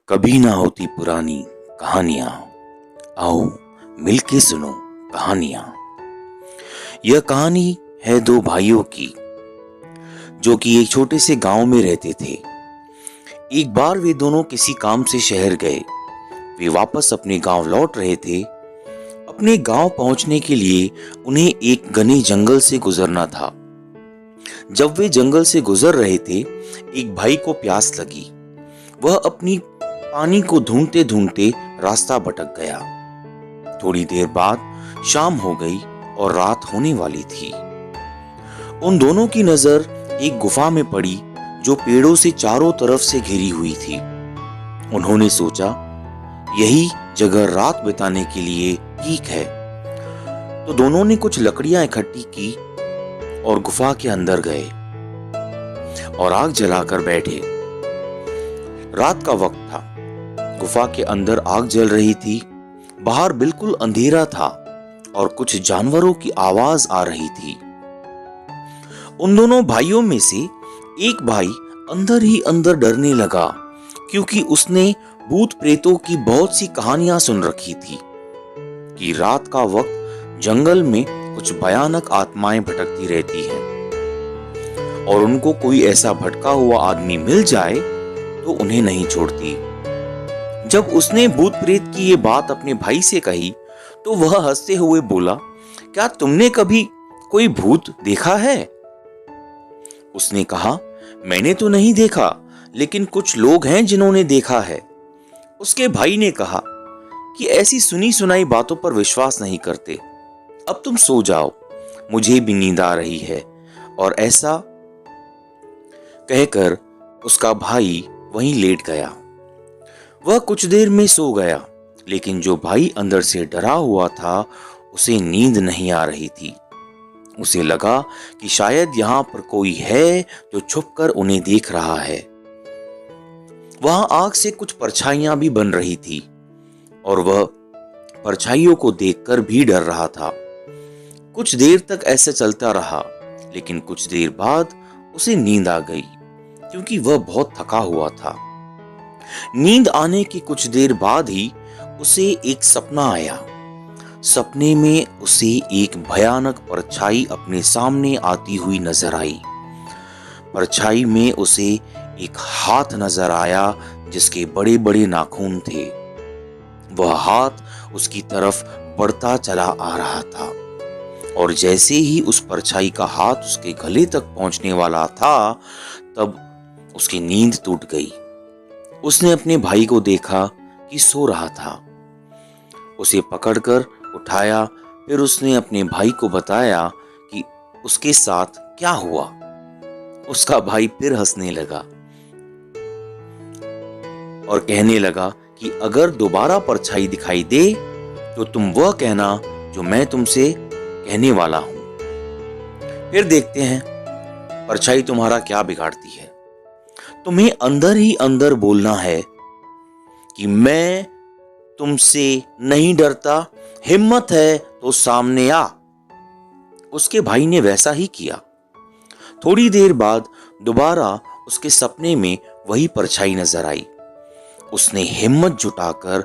कभी ना होती पुरानी कहानियां, आओ मिलके सुनो कहानियां। यह कहानी है दो भाइयों की जो कि एक छोटे से गांव में रहते थे। एक बार वे दोनों किसी काम से शहर गए। वे वापस अपने गांव लौट रहे थे। अपने गांव पहुंचने के लिए उन्हें एक घने जंगल से गुजरना था। जब वे जंगल से गुजर रहे थे, एक भाई को प्यास लगी। वह अपनी पानी को ढूंढते ढूंढते रास्ता भटक गया। थोड़ी देर बाद शाम हो गई और रात होने वाली थी। उन दोनों की नजर एक गुफा में पड़ी जो पेड़ों से चारों तरफ से घिरी हुई थी। उन्होंने सोचा यही जगह रात बिताने के लिए ठीक है। तो दोनों ने कुछ लकड़ियां इकट्ठी की और गुफा के अंदर गए और आग जलाकर बैठे। रात का वक्त था। गुफा के अंदर आग जल रही थी। बाहर बिल्कुल अंधेरा था और कुछ जानवरों की आवाज आ रही थी। उन दोनों भाइयों में से एक भाई अंदर ही अंदर डरने लगा, क्योंकि उसने भूत प्रेतों की बहुत सी कहानियां सुन रखी थी कि रात का वक्त जंगल में कुछ भयानक आत्माएं भटकती रहती हैं और उनको कोई ऐसा भटका हुआ आदमी मिल जाए तो उन्हें नहीं छोड़ती। जब उसने भूत प्रेत की ये बात अपने भाई से कही तो वह हंसते हुए बोला, क्या तुमने कभी कोई भूत देखा है? उसने कहा, मैंने तो नहीं देखा, लेकिन कुछ लोग हैं जिन्होंने देखा है। उसके भाई ने कहा कि ऐसी सुनी सुनाई बातों पर विश्वास नहीं करते। अब तुम सो जाओ, मुझे भी नींद आ रही है। और ऐसा कहकर उसका भाई वहीं लेट गया। वह कुछ देर में सो गया, लेकिन जो भाई अंदर से डरा हुआ था उसे नींद नहीं आ रही थी। उसे लगा कि शायद यहां पर कोई है जो छुपकर उन्हें देख रहा है। वहां आग से कुछ परछाइयां भी बन रही थी और वह परछाइयों को देखकर भी डर रहा था। कुछ देर तक ऐसे चलता रहा, लेकिन कुछ देर बाद उसे नींद आ गई, क्योंकि वह बहुत थका हुआ था। नींद आने की कुछ देर बाद ही उसे एक सपना आया। सपने में उसे एक भयानक परछाई अपने सामने आती हुई नजर आई। परछाई में उसे एक हाथ नजर आया जिसके बड़े बड़े नाखून थे। वह हाथ उसकी तरफ बढ़ता चला आ रहा था और जैसे ही उस परछाई का हाथ उसके गले तक पहुंचने वाला था, तब उसकी नींद टूट गई। उसने अपने भाई को देखा कि सो रहा था। उसे पकड़कर उठाया। फिर उसने अपने भाई को बताया कि उसके साथ क्या हुआ। उसका भाई फिर हंसने लगा और कहने लगा कि अगर दोबारा परछाई दिखाई दे तो तुम वह कहना जो मैं तुमसे कहने वाला हूं। फिर देखते हैं परछाई तुम्हारा क्या बिगाड़ती है। तुम्हें अंदर ही अंदर बोलना है कि मैं तुमसे नहीं डरता, हिम्मत है तो सामने आ। उसके भाई ने वैसा ही किया। थोड़ी देर बाद दोबारा उसके सपने में वही परछाई नजर आई। उसने हिम्मत जुटाकर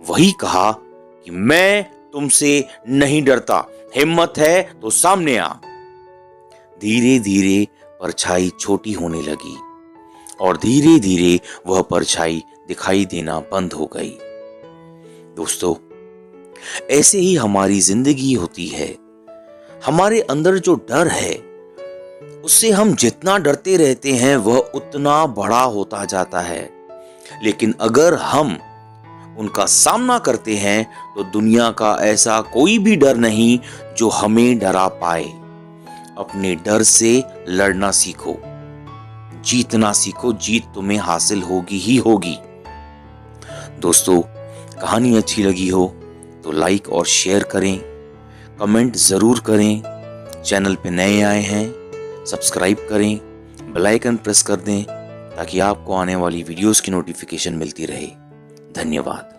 वही कहा कि मैं तुमसे नहीं डरता, हिम्मत है तो सामने आ। धीरे धीरे परछाई छोटी होने लगी और धीरे धीरे वह परछाई दिखाई देना बंद हो गई। दोस्तों, ऐसे ही हमारी जिंदगी होती है। हमारे अंदर जो डर है, उससे हम जितना डरते रहते हैं वह उतना बड़ा होता जाता है। लेकिन अगर हम उनका सामना करते हैं तो दुनिया का ऐसा कोई भी डर नहीं जो हमें डरा पाए। अपने डर से लड़ना सीखो, जीतना सीखो। जीत तुम्हें हासिल होगी ही होगी। दोस्तों, कहानी अच्छी लगी हो तो लाइक और शेयर करें, कमेंट जरूर करें। चैनल पे नए आए हैं सब्सक्राइब करें, बेल आइकन प्रेस कर दें ताकि आपको आने वाली वीडियोस की नोटिफिकेशन मिलती रहे। धन्यवाद।